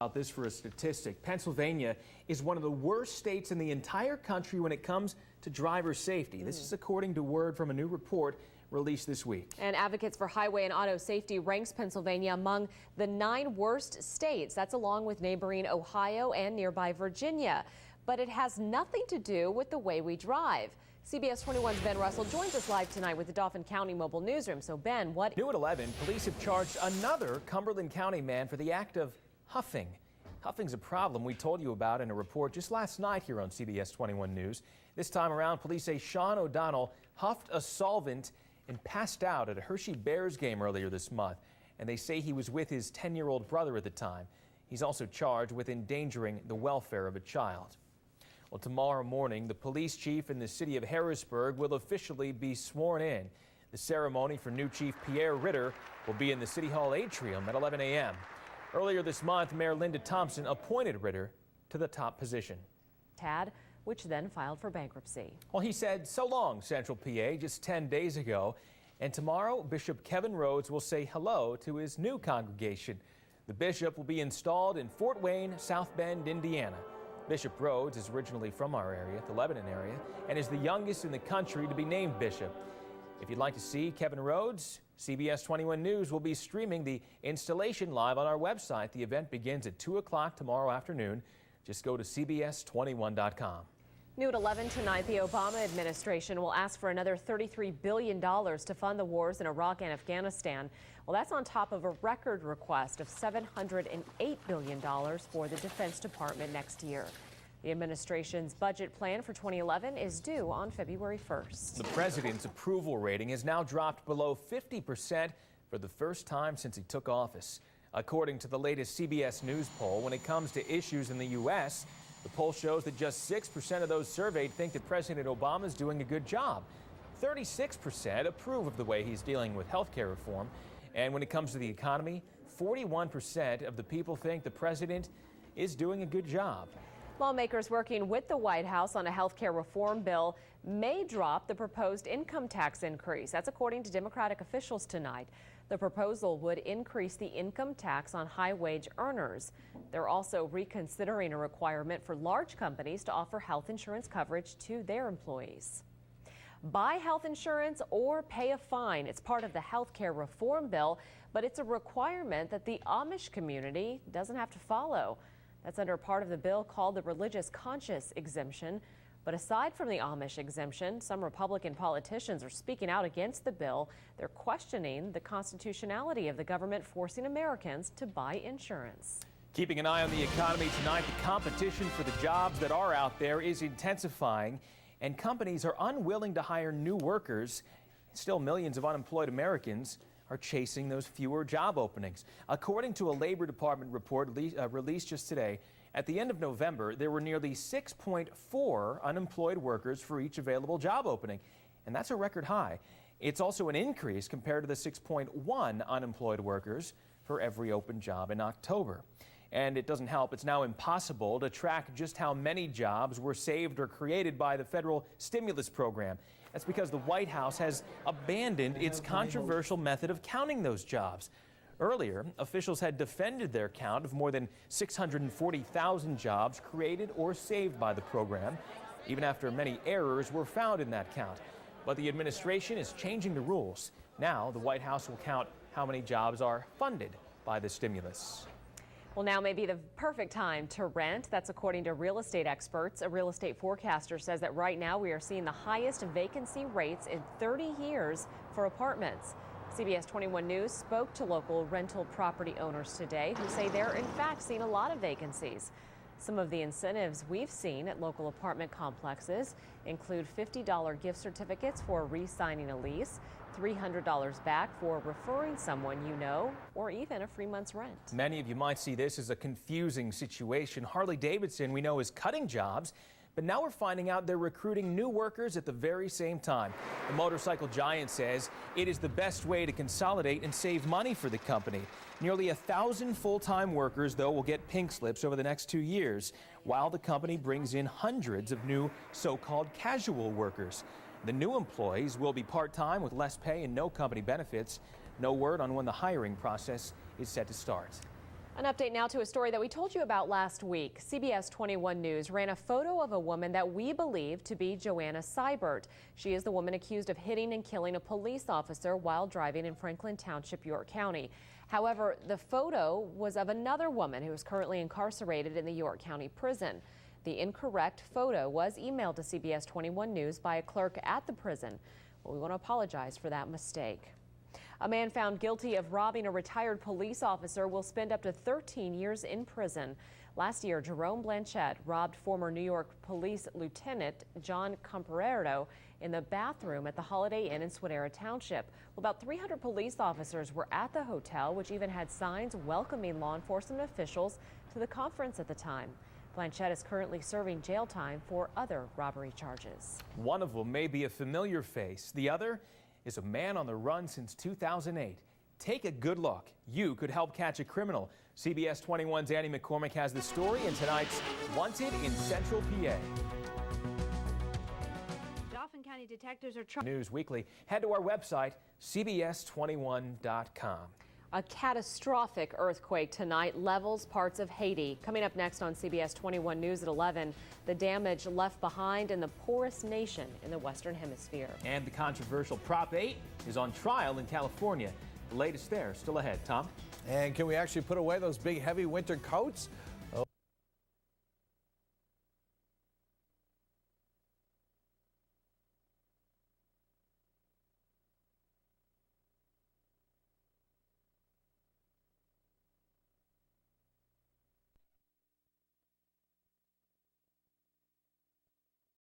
About this for a statistic. Pennsylvania is one of the worst states in the entire country when it comes to driver safety. This is according to word from a new report released this week. And Advocates for Highway and Auto Safety ranks Pennsylvania among the 9 worst states. That's along with neighboring Ohio and nearby Virginia. But it has nothing to do with the way we drive. CBS 21's Ben Russell joins us live tonight with the Dauphin County Mobile Newsroom. So Ben, what? New at 11, police have charged another Cumberland County man for the act of huffing. Huffing's a problem we told you about in a report just last night here on CBS 21 News. This time around, police say Sean O'Donnell huffed a solvent and passed out at a Hershey Bears game earlier this month. And they say he was with his 10-year-old brother at the time. He's also charged with endangering the welfare of a child. Well, tomorrow morning, the police chief in the city of Harrisburg will officially be sworn in. The ceremony for new chief Pierre Ritter will be in the City Hall atrium at 11 a.m. Earlier this month, Mayor Linda Thompson appointed Ritter to the top position. TAD, which then filed for bankruptcy. Well, he said, "So long, Central PA," just 10 days ago. And tomorrow, Bishop Kevin Rhodes will say hello to his new congregation. The bishop will be installed in Fort Wayne, South Bend, Indiana. Bishop Rhodes is originally from our area, the Lebanon area, and is the youngest in the country to be named bishop. If you'd like to see Kevin Rhodes, CBS 21 News will be streaming the installation live on our website. The event begins at 2 o'clock tomorrow afternoon. Just go to cbs21.com. New at 11 tonight, the Obama administration will ask for another $33 billion to fund the wars in Iraq and Afghanistan. Well, that's on top of a record request of $708 billion for the Defense Department next year. The administration's budget plan for 2011 is due on February 1st. The president's approval rating has now dropped below 50% for the first time since he took office. According to the latest CBS News poll, when it comes to issues in the U.S., the poll shows that just 6% of those surveyed think that President Obama is doing a good job. 36% approve of the way he's dealing with health care reform. And when it comes to the economy, 41% of the people think the president is doing a good job. Lawmakers working with the White House on a health care reform bill may drop the proposed income tax increase. That's according to Democratic officials tonight. The proposal would increase the income tax on high-wage earners. They're also reconsidering a requirement for large companies to offer health insurance coverage to their employees. Buy health insurance or pay a fine. It's part of the health care reform bill, but it's a requirement that the Amish community doesn't have to follow. That's under part of the bill called the Religious Conscience Exemption. But aside from the Amish exemption, some Republican politicians are speaking out against the bill. They're questioning the constitutionality of the government forcing Americans to buy insurance. Keeping an eye on the economy tonight, the competition for the jobs that are out there is intensifying, and companies are unwilling to hire new workers. Still, millions of unemployed Americans are chasing those fewer job openings. According to a Labor Department report released just today, at the end of November, there were nearly 6.4 unemployed workers for each available job opening, and that's a record high. It's also an increase compared to the 6.1 unemployed workers for every open job in October. And it doesn't help, it's now impossible to track just how many jobs were saved or created by the federal stimulus program. That's because the White House has abandoned its controversial method of counting those jobs. Earlier, officials had defended their count of more than 640,000 jobs created or saved by the program, even after many errors were found in that count. But the administration is changing the rules. Now, the White House will count how many jobs are funded by the stimulus. Well, now may be the perfect time to rent. That's according to real estate experts. A real estate forecaster says that right now we are seeing the highest vacancy rates in 30 years for apartments. CBS 21 News spoke to local rental property owners today who say they're in fact seeing a lot of vacancies. Some of the incentives we've seen at local apartment complexes include $50 gift certificates for re-signing a lease, $300 back for referring someone you know, or even a free month's rent. Many of you might see this as a confusing situation. Harley-Davidson, we know, is cutting jobs, but now we're finding out they're recruiting new workers at the very same time. The motorcycle giant says it is the best way to consolidate and save money for the company. Nearly 1,000 full-time workers, though, will get pink slips over the next 2 years, while the company brings in hundreds of new so-called casual workers. The new employees will be part-time with less pay and no company benefits. No word on when the hiring process is set to start. An update now to a story that we told you about last week. CBS 21 News ran a photo of a woman that we believe to be Joanna Seibert. She is the woman accused of hitting and killing a police officer while driving in Franklin Township, York County. However, the photo was of another woman who is currently incarcerated in the York County prison. The incorrect photo was emailed to CBS 21 News by a clerk at the prison. Well, we want to apologize for that mistake. A man found guilty of robbing a retired police officer will spend up to 13 years in prison. Last year, Jerome Blanchette robbed former New York Police Lieutenant John Comparero in the bathroom at the Holiday Inn in Swadera Township. Well, about 300 police officers were at the hotel, which even had signs welcoming law enforcement officials to the conference at the time. Blanchette is currently serving jail time for other robbery charges. One of them may be a familiar face. The other is a man on the run since 2008. Take a good look. You could help catch a criminal. CBS 21's Annie McCormick has the story in tonight's Wanted in Central PA. Dauphin County detectives are trying. News Weekly. Head to our website, cbs21.com. A catastrophic earthquake tonight levels parts of Haiti. Coming up next on CBS 21 News at 11, the damage left behind in the poorest nation in the Western Hemisphere. And the controversial Prop 8 is on trial in California. The latest there still ahead. Tom? And can we actually put away those big, heavy winter coats?